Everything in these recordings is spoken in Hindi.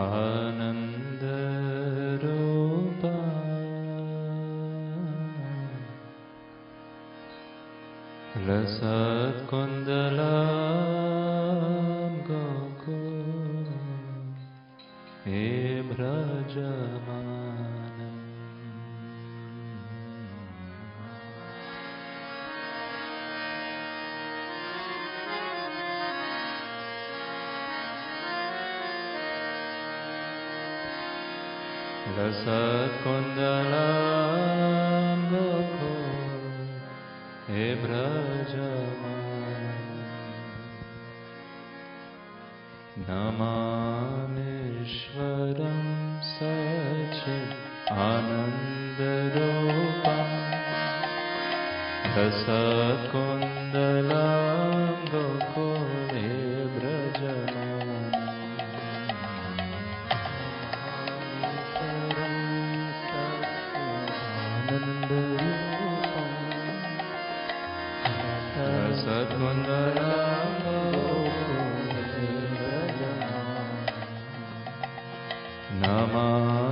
आनन्दरूपा लसत्कुन्दलं गोकुले व्रजमानम् लसत्कुन्दलं गोकुले व्रजमानम् नमामीश्वरं सच्चित् आनन्दरूपम् लसत्कुन्दलं गोकुले व्रजमानम्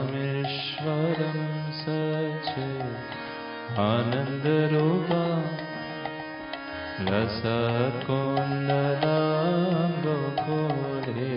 नमामीश्वरं सच्चित् आनन्दरूपं लसत्कुन्दलं गोकुले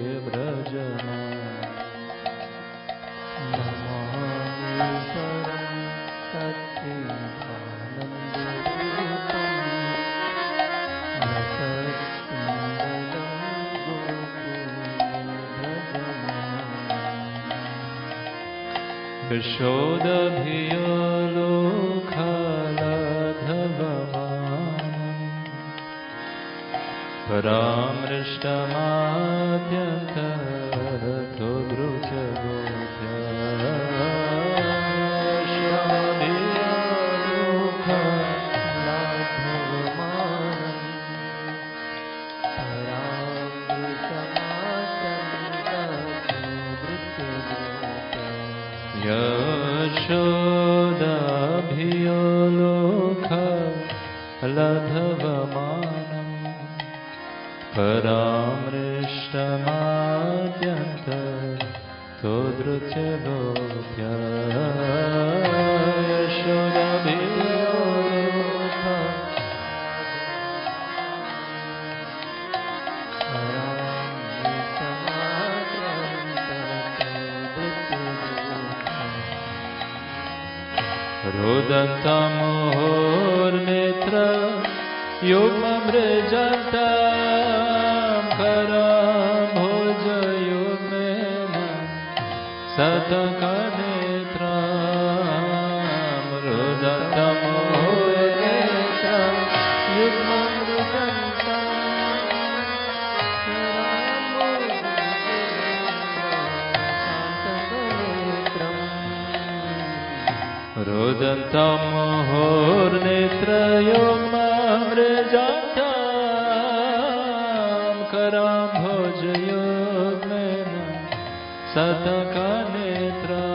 यशोदभियोलोकलधवमानम् परामृष्टमाद्यन्तोदृत्यगोप्या रोदन्तमुहुर्मित्र युग्ममृजन्तं करम्भोजयुग्मेन सतकनेत्रं रोदन्तमुहुर्मित्रं युग्ममृजन्तं रोदन्तमुहुर्नेत्रयुग्ममृजन्तं करम्भोजयुग्मेन सतकनेत्रं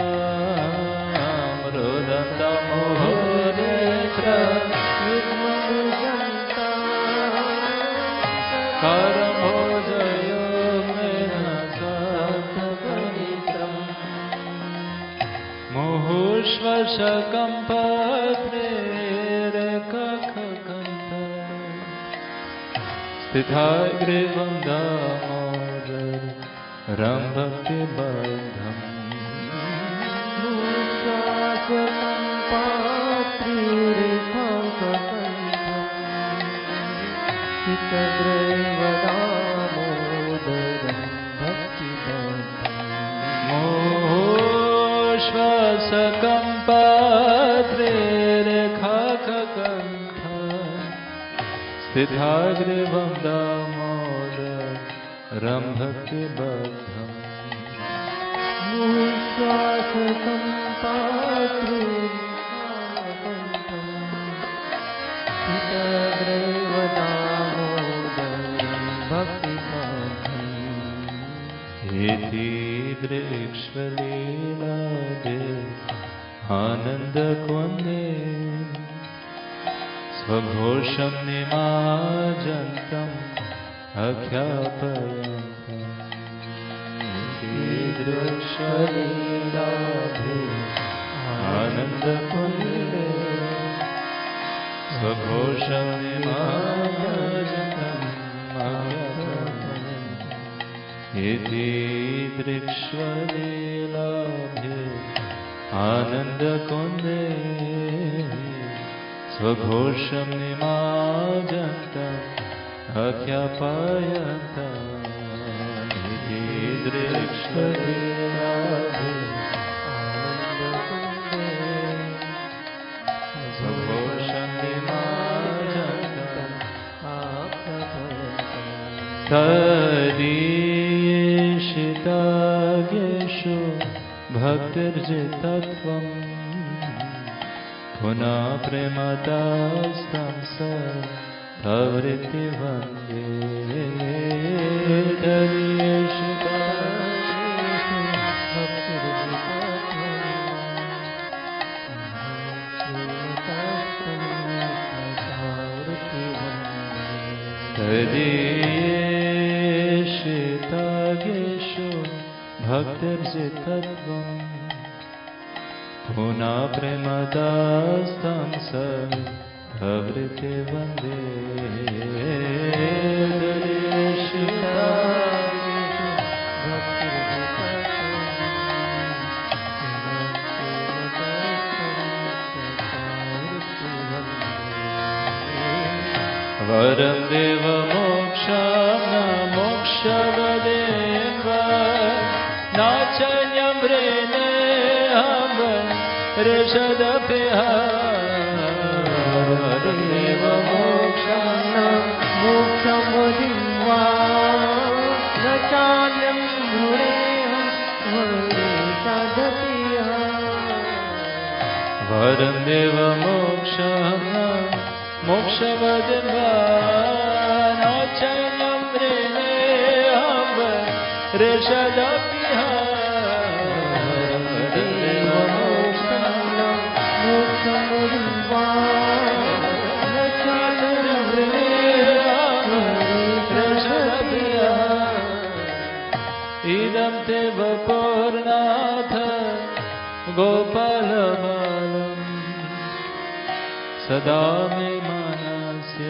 रोदन्तमुहुर्नेत्रयुग्ममृजन्तं करम्भोजयुग्मेन सतकनेत्रं मुहुष्वशकम्पत्रेरकखकन्त स्थिताग्रीवं दामोदर रम्भक्तिबद्धम् श्वासकम्पत्रेरखाककण्ठ स्थिताग्रीवं दामोदर रम्भक्तिबद्धम् इति दृक्ष्वलीलादे आनन्दकुन्दे स्वघोषं निमाजन्तम् अख्यापयन्तम् ईदृक्षलीलाभे आनन्दकुन्दे स्वघोषं निमाजतम् इति दृक्ष्वलीलाभे आनन्दकुन्दे स्वघोषं निमाजन्तम् अख्यापयन्तम् इति दृक्ष्वलीलाभे आनन्दकुन्दे स्वघोषं निमाजन्तम् अख्यापयन्तम् तदीशिताग्येषु भक्तिर्जितत्वम् पुनः प्रेमदास्तं स तवृत्ति वन्दे तदीशिताग्येषु तदीशिताग्येषु भक्तिर्जितत्वम् पुनः प्रेमदास्तं स तवृत्ति वन्दे वरं देवमोक्षं न मोक्षवदेव नाचन्यं रेणेहं ऋषदप्यः वरं देवमोक्षं न मोक्षवदेव न चान्यं रेणेहं ऋषदप्यः वरं देवमोक्षं न मोक्षवदेव नाचन्यं रेणेहं ऋषदप्यः इदं ते वपुर्नाथ गोपालबालम् सदा मे मनस्य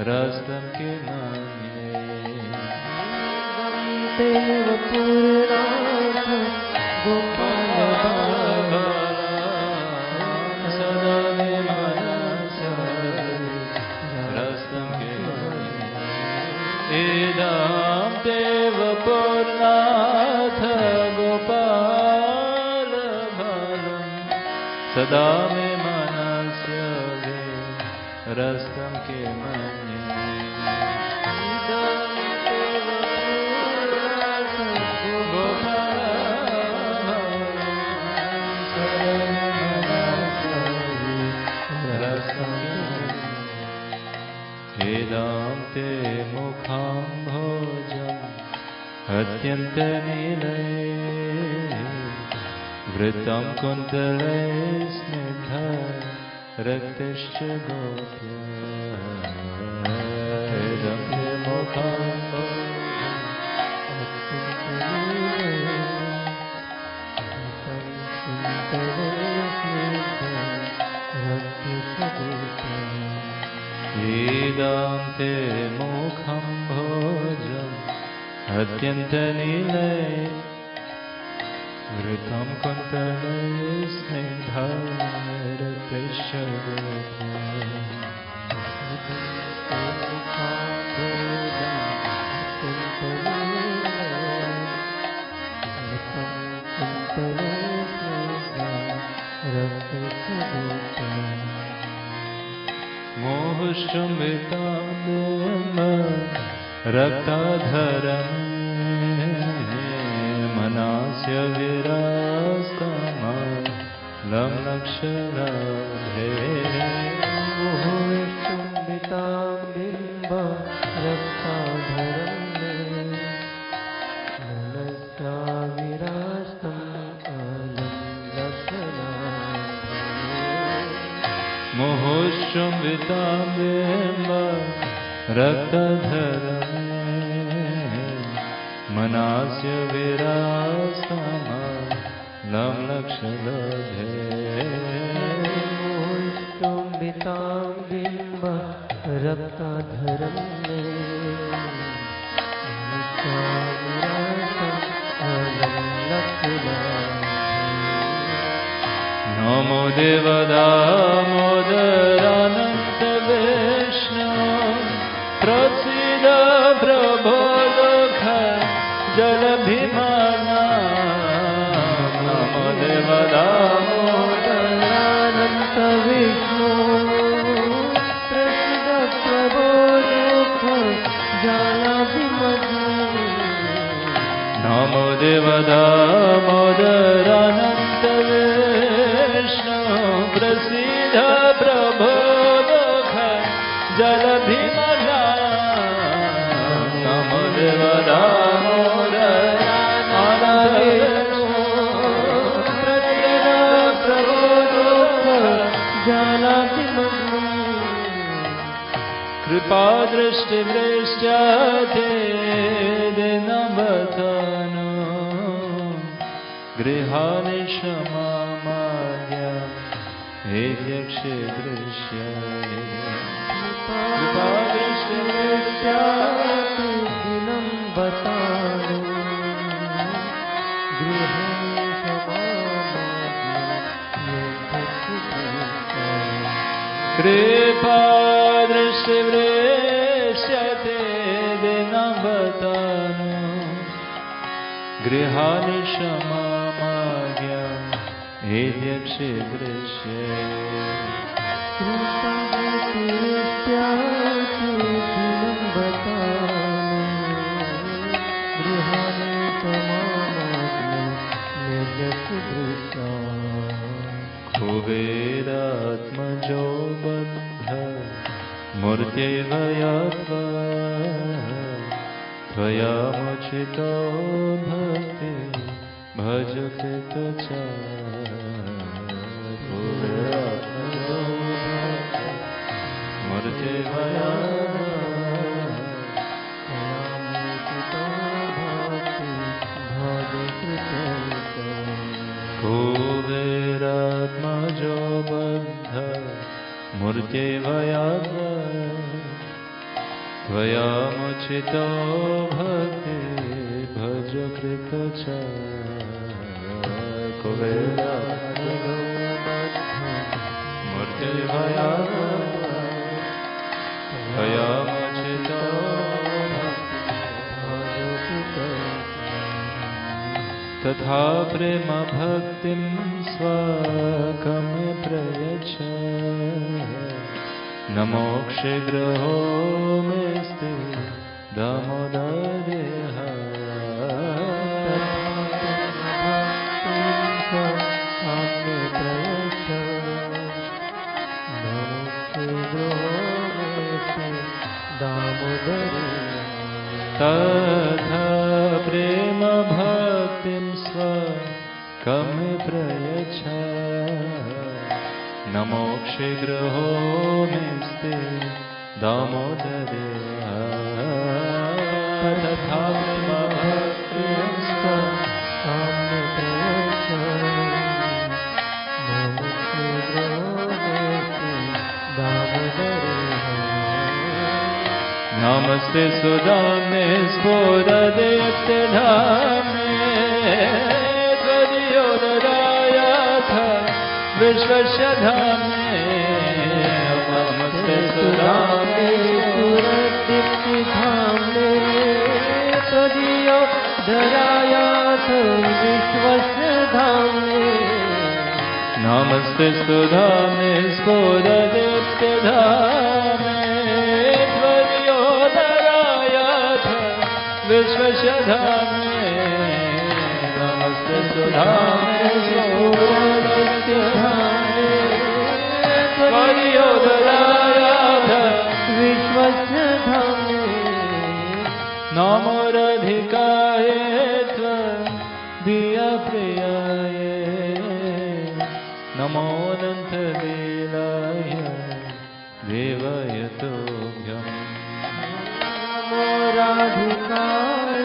रस्तं किमन्ये ते वपुर्नाथ गोपालबालम् सदा मे मनस्य रस्तं किमन्ये इदं ते वपुर्नाथ गोपालबालम् सदा मे मनस्य रस्तं किमन्ये इदं ते मुखाम्भोजम् अत्यन्तनीले वृत्तं कुन्तले स्निग्ध रक्तश्च गोप्य इदं ते इदं ते मुखं भोजम् अत्यन्तनीले वृतं कुन्तले स्निग्धरक्तश्च मोहशुम्भितां रक्ताधरम् मनास्य विरास्तमलं लक्षलभे मोहशुम्भितां बिम्ब रक्ताधरम् मनसा विरास्तम् अलं लक्षलभे मोहशुम्भितां बिम्ब रक्ताधरम् मनास्य विरास्तमलं लक्षलभे मोष्टुम्बितां बिम्ब रक्ताधरं मे नमो देवदामोदरानन्द विष्णु प्रसीद प्रभो दुःख जलभिमाना नमो देवदामोदरानन्द विष्णु प्रसीद प्रभो दुःख जलभिमाना नमो देवदामोदरानन्द विष्णु प्रसीद प्रभो दुःख जलभिमला नमो देवदामोदरानन्द विष्णु प्रसीद प्रभो दुःख जलभिमग्न कृपा दृष्टिवृष्ट्या ते दिनवतानो गृहाणि क्षमामाज्ञा हे यक्षे दृश्य कृपा दृष्टिवृष्ट्या दिनं बतानो गृहाणि कृपा दृष्टिवृष्ट्यते दिनवतानो गृहाणि क्षमामाज्ञा हे यक्षे दृश्य कुबेरात्मजो बद्ध मूर्त्यैवया त्वया मुचितो भक्ति भज कृत कुबेरात्मजो मूर्त्यैवया कुबेरात्मजो बद्ध मूर्त्यैवया त्वया मुचितो भक्ति भज कृत कुबेरात्मजो मूर्त्यैवया त्वया मुचितो तथा प्रेम भक्तिं स्वाकं प्रयच्छ न मोक्षग्रहो मेस्ते दामोदरेह तथा प्रेम भक्तिं स्वकं प्रयच्छ न मोक्षग्रहो मेस्ते दामोदरेह तथा प्रेम भक्तिं स्वकं प्रयच्छ न मोक्षग्रहो मेस्ते दामोदरेह नमस्ते सुदाम्ने स्फुरदीप्तधाम्ने त्वदीयोदरायाथ विश्वस्य धाम्ने नमस्ते सुदाम्ने स्फुरदीप्तधाम्ने त्वदीयोदरायाथ विश्वस्य धाम्ने नमस्ते सुधाम्ने स्फुरदीप्तधाम्ने विश्वस्य धाम्ने नमस्ते सुधाम्ने स्फुरदीप्तधाम्ने त्वदीयोदरायाथ विश्वस्य धाम्ने नमो राधिकाय त्वदीयप्रियाय नमो अनन्तलीलाय देवाय तुभ्यम् राधिकाय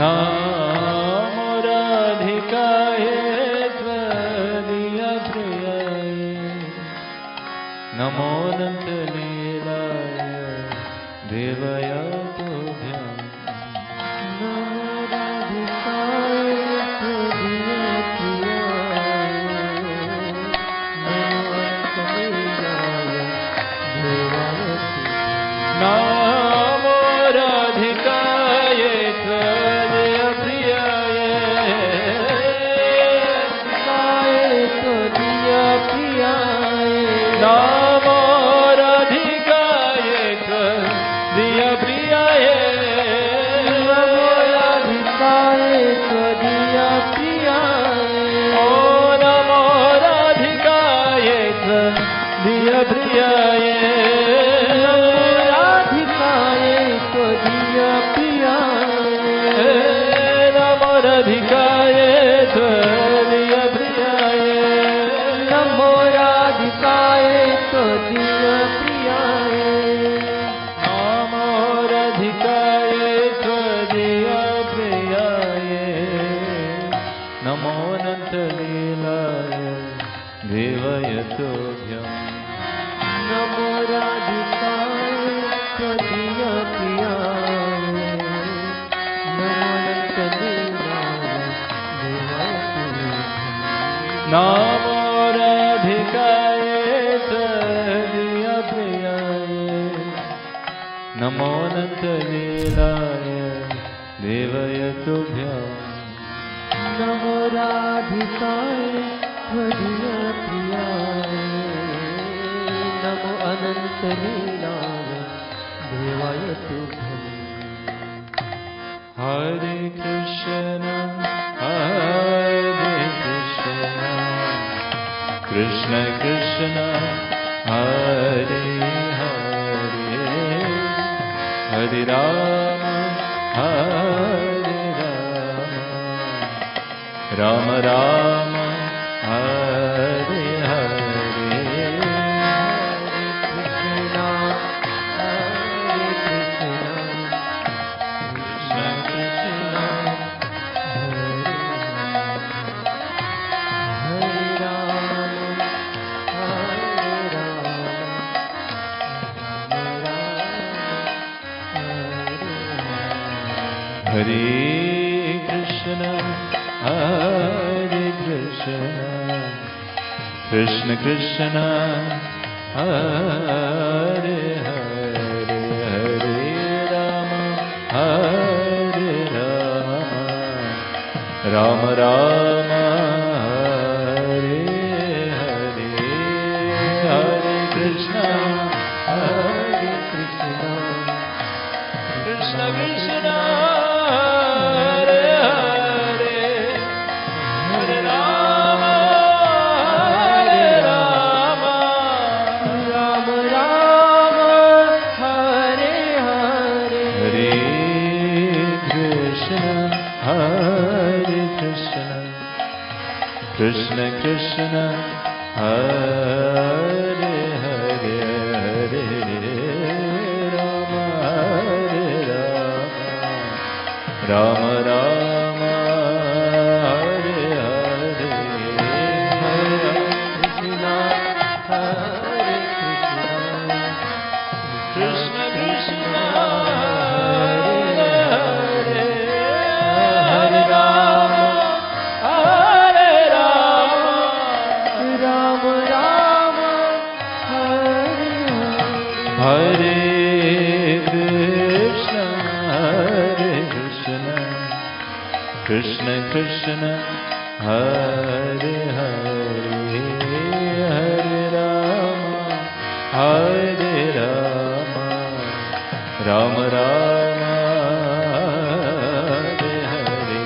नमो राधिकाय त्वदीयप्रियाय नमो अनन्तलीलाय देवाय तुभ्यं नमो राधिकाय त्वदीयप्रियाय नमो अनन्तलीलाय देवाय तुभ्यं नमो राधिकाय त्वदीयप्रियाय त्वदीयप्रियाय नमो राधिकाय त्वदीयप्रियाय नमो राधिकाय त्वदीयप्रियाय ओ नमो राधिकाय त्वदीयप्रियाय नमो राधिकाय त्वदीयप्रियाय नमो राधिकाय त्वदीयप्रियाय नमो राधिकाय त्वदीयप्रियाय नमो राधिकाय त्वदीयप्रियाय नमो अनन्तलीलाय देवाय तुभ्यं नमो राधिकाय त्वदीयप्रियाय नमो अनन्तलीलाय देवाय तुभ्यं नमो राधिकाय त्वदीयप्रियाय नमो अनन्तलीलाय देवाय तुभ्यं नमो राधिकाय त्वदीयप्रियाय नमो अनन्तलीलाय देवाय तुभ्यं हरे कृष्ण हरे कृष्ण कृष्ण कृष्ण हरे हरे हरे राम राम राम हरे हरे कृष्णा हरे कृष्णा कृष्ण कृष्णा हरे राम हरे राम हरे कृष्ण हरे कृष्ण कृष्ण कृष्ण हरे हरे हरे राम राम राम हरे हरे हरे कृष्ण हरे कृष्णा कृष्ण कृष्ण हरे हरे हरे राम राम राम हरे हरे हरे कृष्ण कृष्ण कृष्ण हरे हरे हरे राम राम राम हरे हरे हरे कृष्णा हरे Krishna Krishna Hare Hare Hare Ram Ram Ram Hare Hare Krishna Krishna Krishna Hare Hare Hare Ram Ram Ram Hare Hare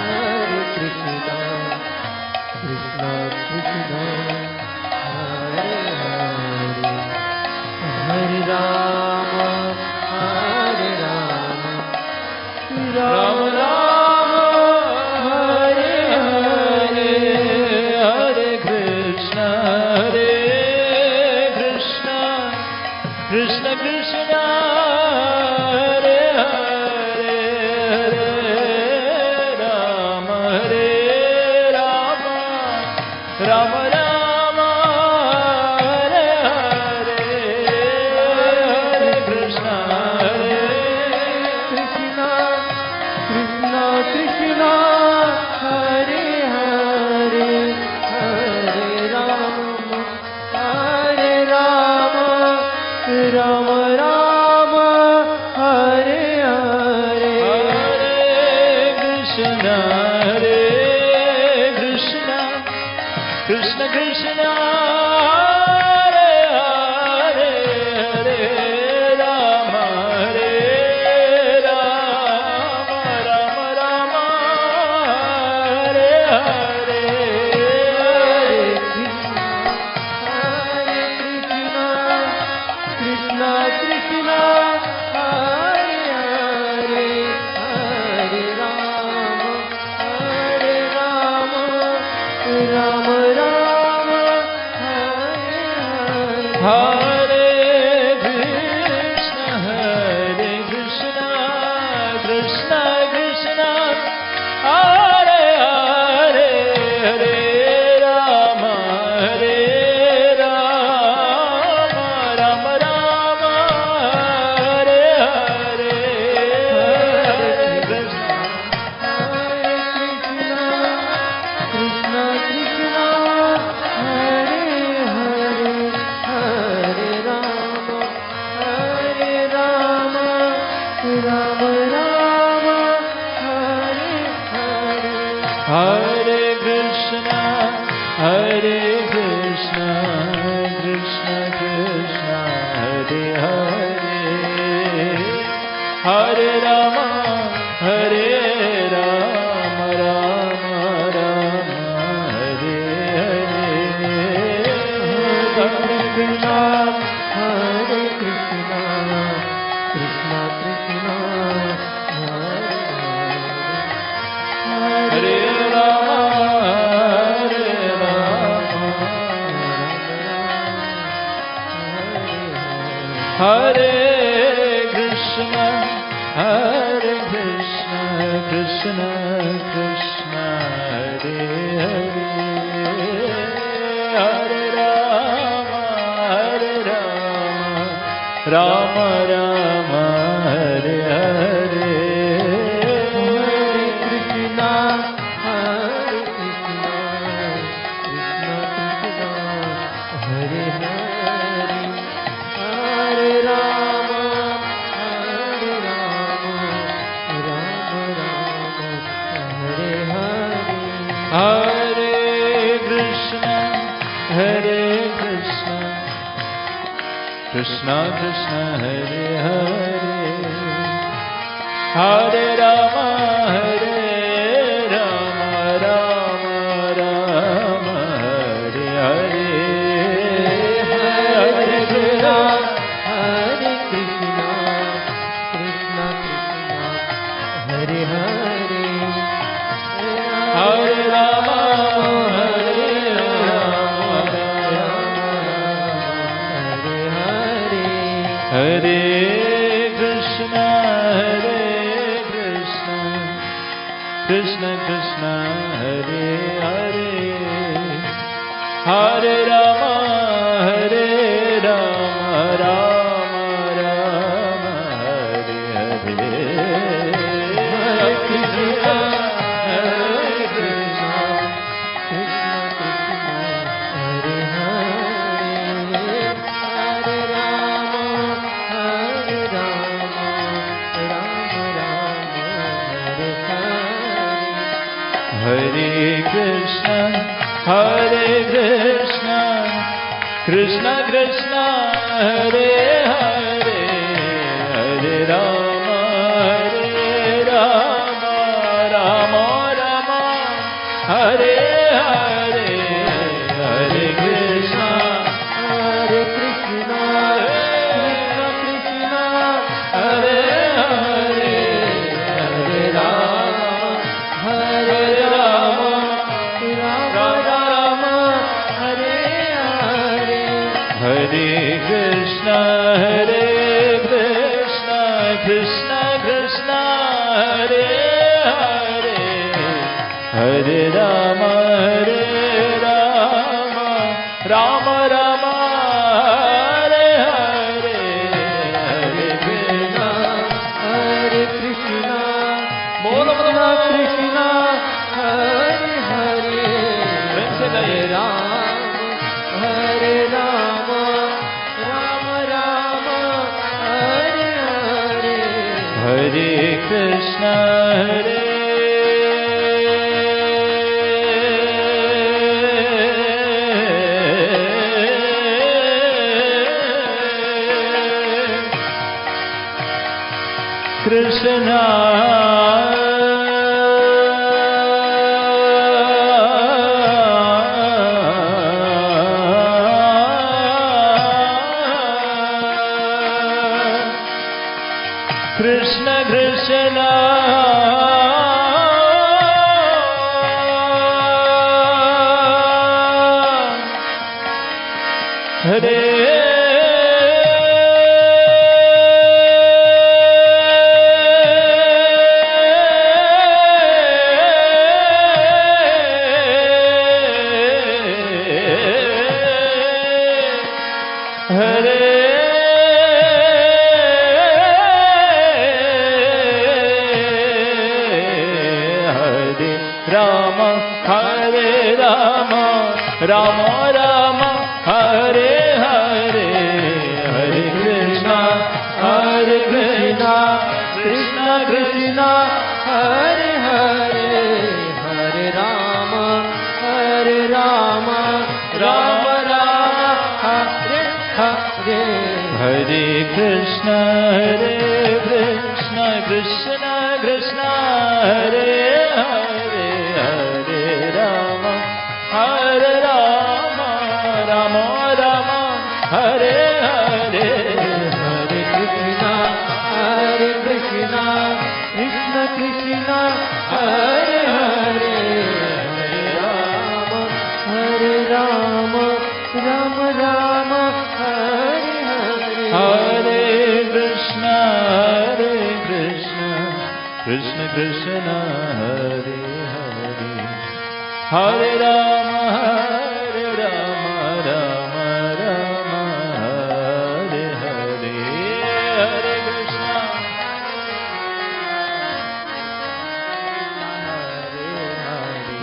Hare Krishna Krishna Krishna Hare Hare Hare Ram Ram Ram Hare Hare Hare Krishna Ram Ram Hare Hare Hare Krishna, Hare Krishna, Krishna Krishna, Hare Hare, Hare Rama, Hare Rama, Rama Rama, Hare Hare. Hare Krishna, Hare Krishna, Krishna Krishna, Hare Hare, Hare Rama, Hare Rama, Hare Krishna, Hare Krishna, Krishna Krishna, Hare Hare, Hare Rama, Hare Rama, Rama Rama, Hare Hare. Hare Krishna, Hare Krishna, Krishna Krishna, Hare Hare, Hare Rama, Hare Rama, Rama Rama, Hare Hare. Hare Krishna, Hare Krishna, Krishna Krishna, Hare Hare, Hare Rama, Hare Rama, Rama Rama, Hare Hare. Hare Krishna, Hare Krishna, Krishna Krishna, Hare Hare, Hare Rama, Hare Rama, Hare Hare. Hare Krishna, Hare Krishna, Krishna Krishna, Hare Hare, Hare Rama, Hare Rama, Rama Rama, Hare Hare. Hare Krishna, Hare Krishna, Krishna Krishna, Hare Hare, Hare Rama, Hare Rama, Rama Rama, Hare Hare. Hare Krishna, Hare Krishna, Krishna Krishna, Hare Hare, Hare Rama, Hare Rama, Rama Rama, Hare Hare, Hare Krishna, Hare Krishna, Krishna Krishna, Hare Hare, Hare Rama, Hare Rama, Rama Rama, Hare Hare. Hare Krishna, Hare Krishna, Krishna Krishna, Hare Hare, Hare Rama, Hare Rama, Rama Rama, Hare Hare, Hare Krishna, Hare Krishna, Bolo, bolo, Krishna bolo. Krishna, Hare Hare, Prem se gaye. Hare Rama, Rama Rama, Hare Hare. Hare Krishna, Hare Krishna, Krishna Krishna, Rama, Hare Rama, Rama Rama, Hare Hare, Hare Krishna, Hare Krishna, Krishna Krishna Hare Hare Hare Ram Ram Ram Hare Hare Hare Krishna Krishna Krishna Hare Hare Hare Ram Ram Ram Hare Hare Hare Krishna Krishna Krishna Hare Hare Hare Ram Ram Ram Hare Hare Hare Krishna Krishna Krishna Hare Hare Hare Ram Ram Ram Hare Hare Hare Krishna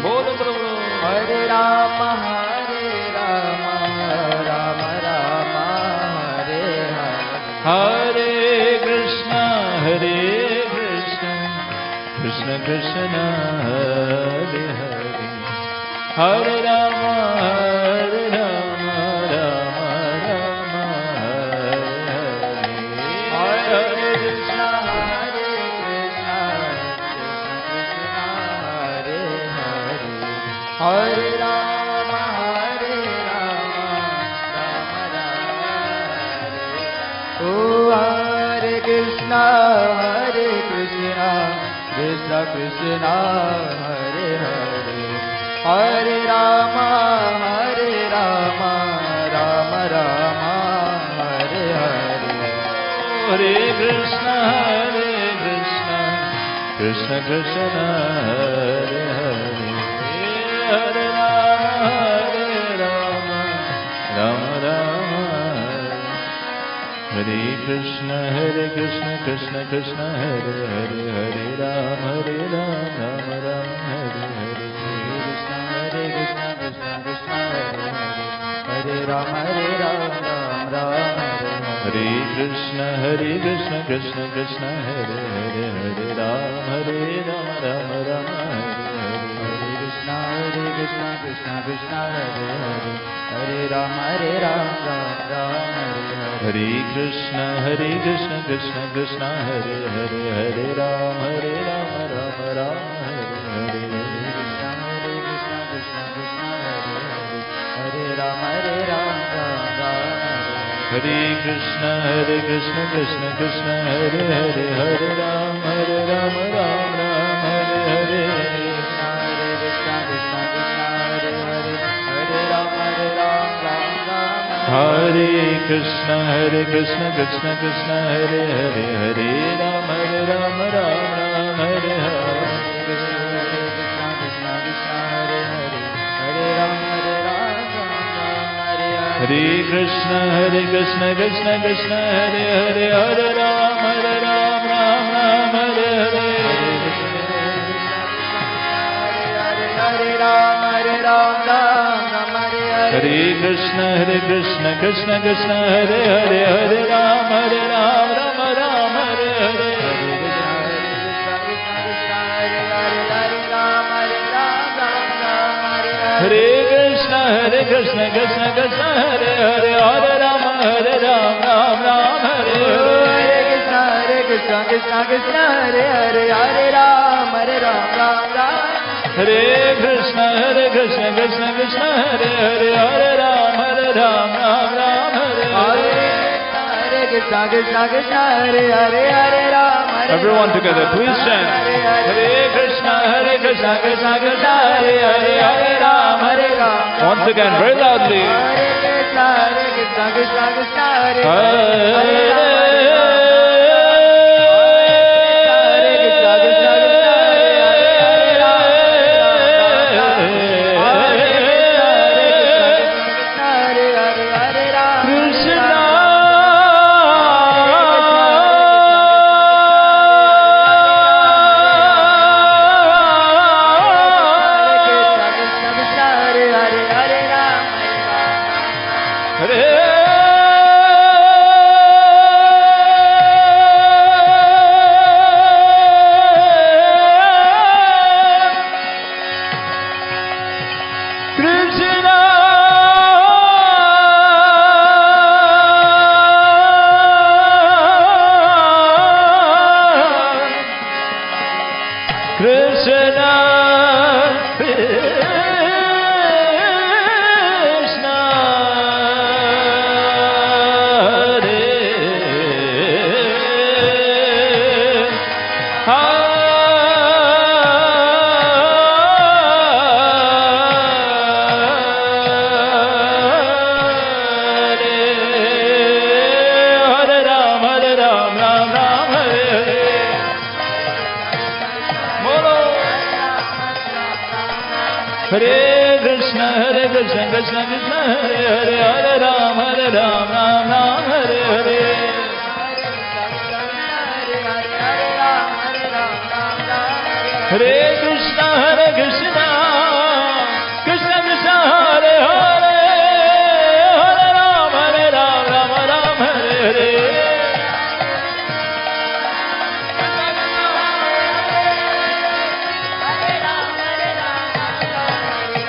बोलो प्रभु हरे राम राम राम हरे हरे हरे कृष्ण कृष्ण कृष्ण हरे हरे हरे राम राम राम हरे हरे हरे कृष्ण हरे राम राम ओ हरे कृष्ण कृष्ण कृष्ण हरे हरे हरे राम राम राम हरे हरे हरे कृष्ण कृष्ण कृष्ण हरे हरे हरे राम राम राम हरे कृष्ण कृष्ण कृष्ण हरे हरे हरे राम राम राम हरे हरे कृष्ण कृष्ण कृष्ण हरे हरे राम राम हरे कृष्ण कृष्ण कृष्ण हरे हरे हरे राम राम राम हरे हरे कृष्ण कृष्ण कृष्ण हरे हरे राम राम हरे कृष्ण कृष्ण कृष्ण हरे हरे हरे राम राम राम हरे हरे कृष्ण कृष्ण कृष्ण हरे हरे राम राम हरे कृष्ण कृष्ण कृष्ण हरे हरे हरे राम राम राम हरे हरे कृष्ण कृष्ण कृष्ण हरे हरे राम राम हरे कृष्ण कृष्ण कृष्ण हरे हरे हरे राम राम राम हरे हरे कृष्ण कृष्ण कृष्ण हरे हरे राम हरे कृष्ण कृष्ण कृष्ण हरे हरे हरे राम राम हरे हरे हरे राम हरे कृष्ण कृष्ण कृष्ण हरे हरे हरे राम राम हरे हरे हरे कृष्ण कृष्ण कृष्ण हरे हरे हरे राम राम हरे हरे कृष्ण कृष्ण हरे हरे हरे राम राम हरे Krishna Krishna Krishna Hare Hare Hare Ram Ram Hare Hare Krishna Krishna Hare Hare Ram Everyone together, please chant. Hare Krishna Krishna Hare Hare Ram Once again, very loudly. Hare Krishna Krishna Hare Hare Krishna Krishna Krishna Hare Hare Hare Ram Ram Ram Hare Hare Hare Krishna Krishna Krishna Krishna Hare Hare Hare Ram Ram Ram Hare Hare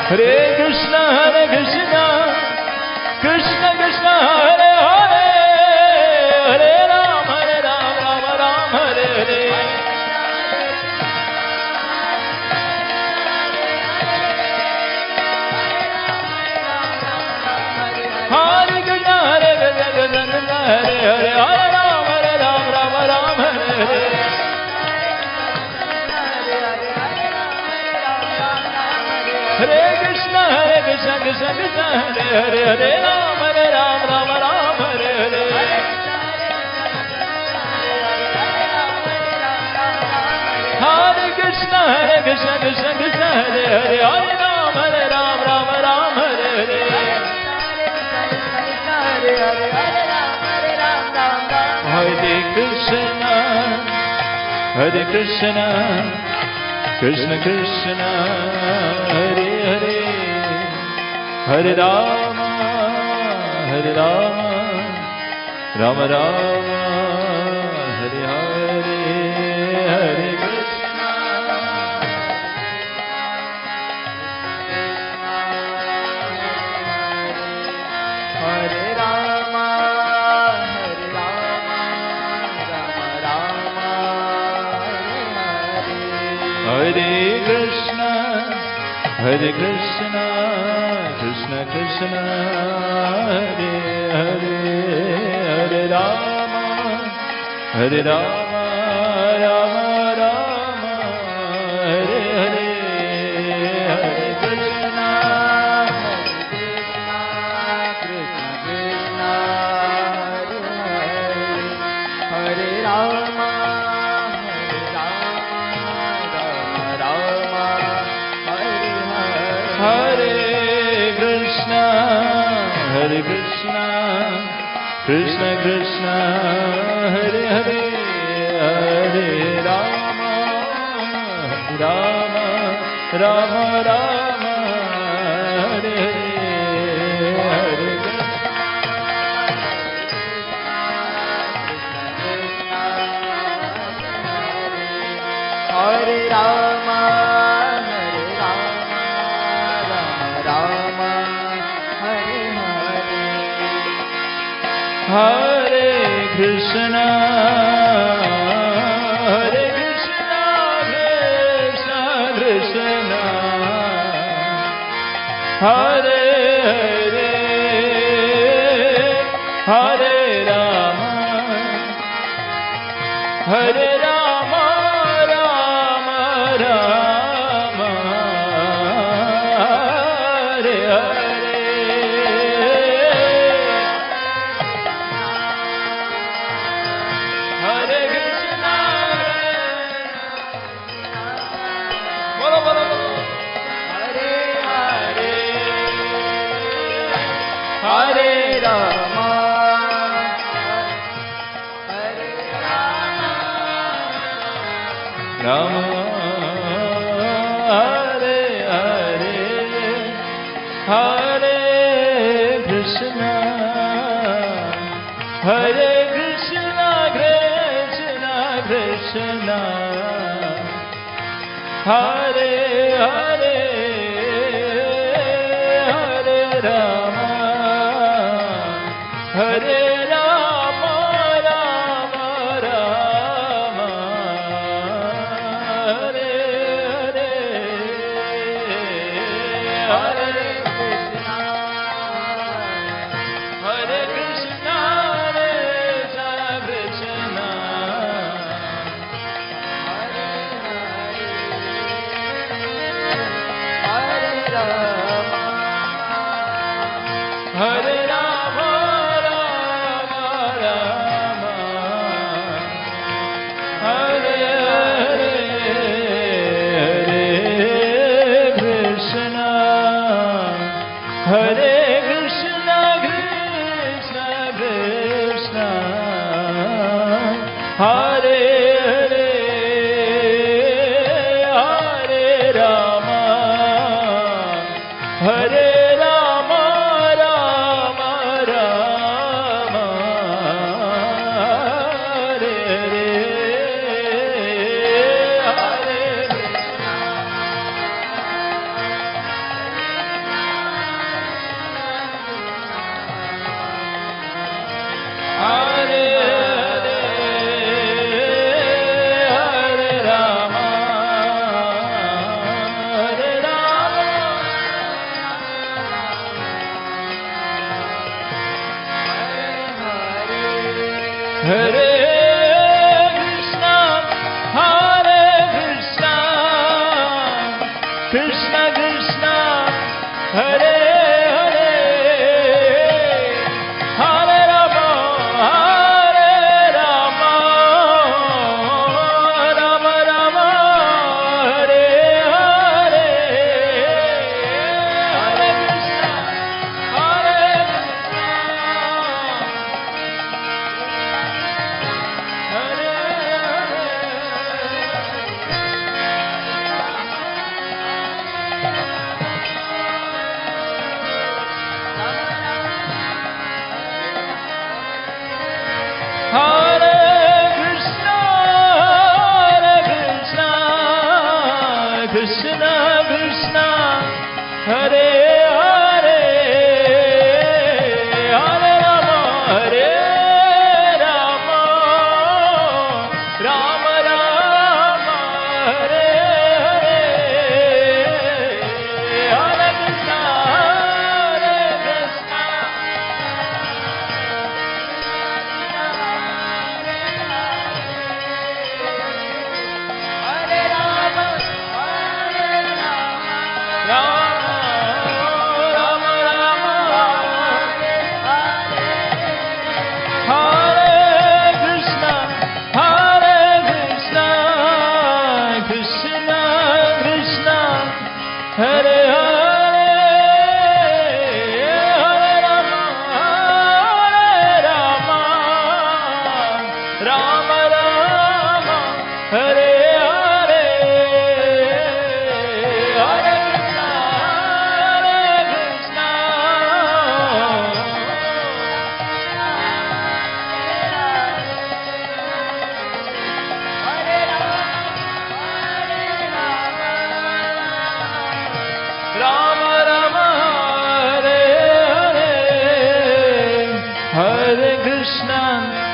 Hare Krishna Krishna Krishna Krishna Hare Hare Hare Ram Ram Hare Hare Hare Krishna Krishna Hare Hare Hare Ram Ram Hare Hare Hare Krishna Krishna Krishna Hare Hare Hare Ram Ram Hare Hare Hare Krishna Krishna Krishna Hare Hare Hare Ram Hare Hare Hare Krishna Hare Krishna Krishna Krishna Hare Hare Hare Rama Hare Rama Rama Rama Hare Hare Hare Krishna Hare Rama Hare Rama Rama Rama Hare Krishna Hare Krishna Krishna Krishna Hare Hare Hare Rama Hare Rama Rama Rama Hare Hare Hare Krishna Krishna Krishna Hare Rama Hare Rama Rama Hare Hare Krishna Hare Krishna Krishna Krishna Hare Hare Hare Rama Rama Rama Rama Hare Hare Hare Rama Hare Rama Rama Rama Hare Hare Hare Krishna Hare Krishna Krishna Krishna Hare Hare Hare Rama Hare Rama Rama Rama Hare Hare Hare Krishna Bolo bolo bolo Hare Hare Hare Rama Hare Rama Rama Hare Hare Hare Krishna Hare Krishna Krishna Krishna Hare Hare Hare Rama Hare Rama Rama Rama Hare Hare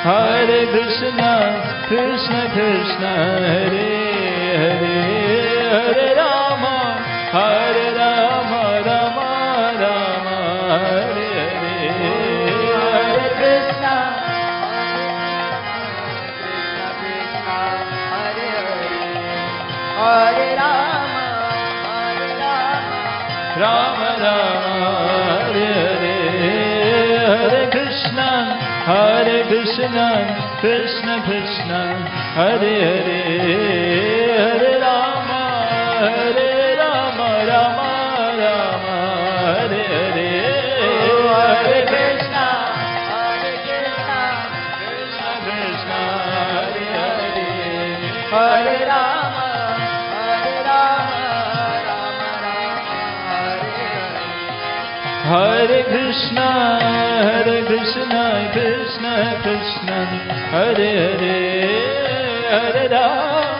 Hare Krishna, Krishna Krishna, Hare Hare, Hare Rama, Hare Rama, Rama Rama, Hare Hare. Hare Krishna, Krishna Krishna, Hare Hare, Hare Rama, Rama Rama, Hare Hare, Hare Krishna, Krishna Krishna, Hare Hare, Hare Rama, Rama Rama, Hare Hare, Hare Krishna, Krishna Krishna, Hare Hare, Hare Rama, Hare Krishna, Krishna Krishna, Hare Hare, Hare Rama,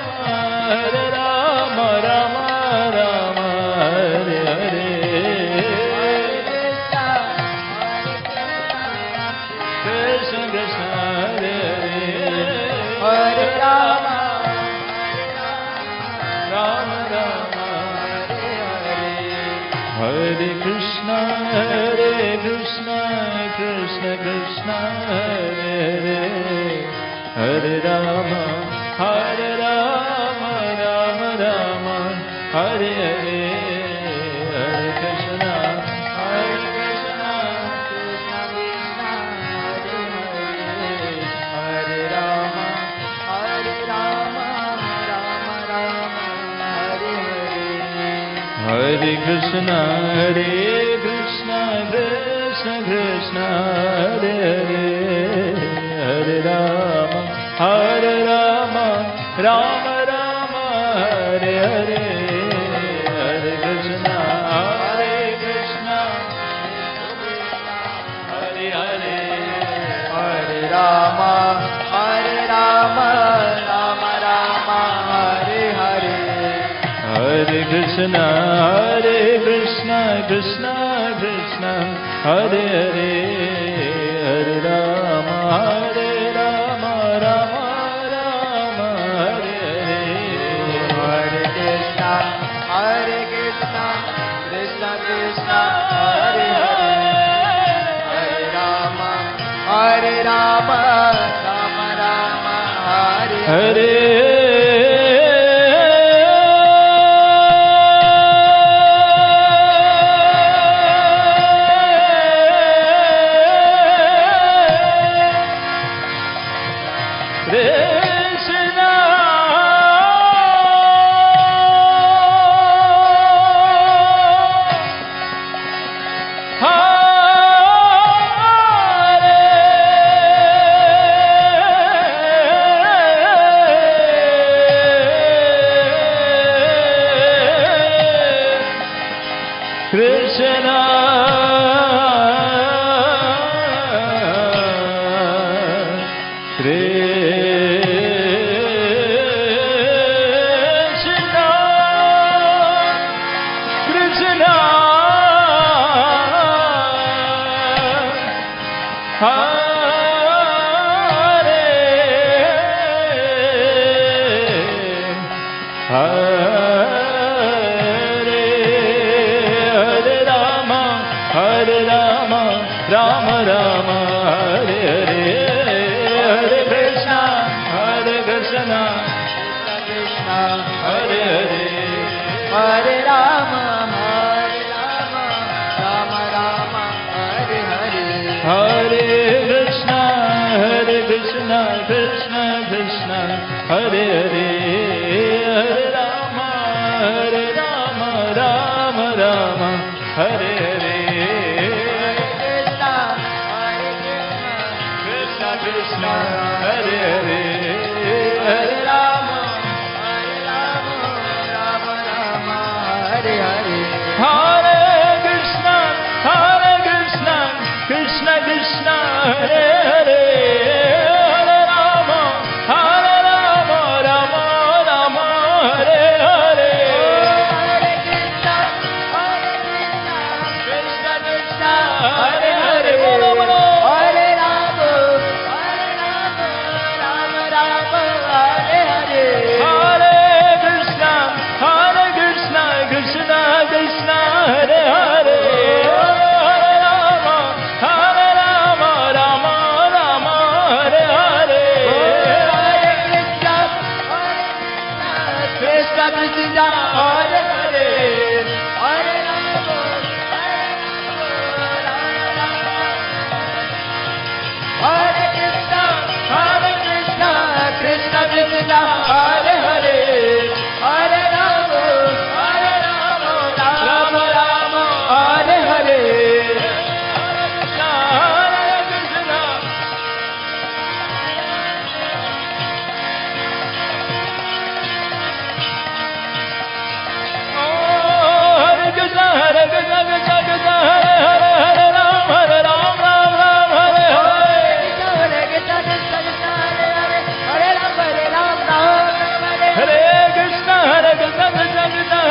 Rama Rama, Hare Hare, Krishna Krishna, Hare Hare, Hare Rama, Rama Rama, Hare Krishna, Krishna Krishna, Hare Hare, Hare Rama, Rama Rama, Hare Hare, Hare Krishna, Krishna Krishna, Hare Rama, Rama Rama, Hare Hare. Hare Krishna, Krishna Krishna, Hare Hare, Hare Rama, Rama Rama, Hare Hare, Hare Krishna, Hare Hare, Hare Rama, Rama Rama, Hare Hare. Hare Krishna, Krishna Krishna, Hare Hare, Hare Rama, Rama Rama, Hare Hare, Hare Krishna, Krishna Krishna, Hare Hare. Hare Rama, Rama Rama, Hare Hare Hare Rama, Rama Rama, Hare Hare. Hare Krishna, Krishna Krishna, Hare Hare, Hare Rama, Rama Rama, Hare Hare, Krishna, Krishna Krishna, Hare Hare, Hare Rama, Rama Rama, Hare Hare. Hare Krishna, Krishna Krishna, Hare Hare, Hare Rama, Rama Rama, Hare Hare, Hare Krishna, Krishna Krishna, Hare Hare Hare, Hare. Bolo Bolo. Hare Rama, Krishna Krishna Hare Hare Hare Rama Hare Krishna Krishna Krishna Hare Hare Hare Rama Rama Rama Hare Hare Hare Krishna Krishna Krishna Hare Hare Hare Ram Ram Ram Hare Hare Hare Krishna Krishna Krishna Hare Hare Hare Ram Ram Hare Hare Krishna Krishna Krishna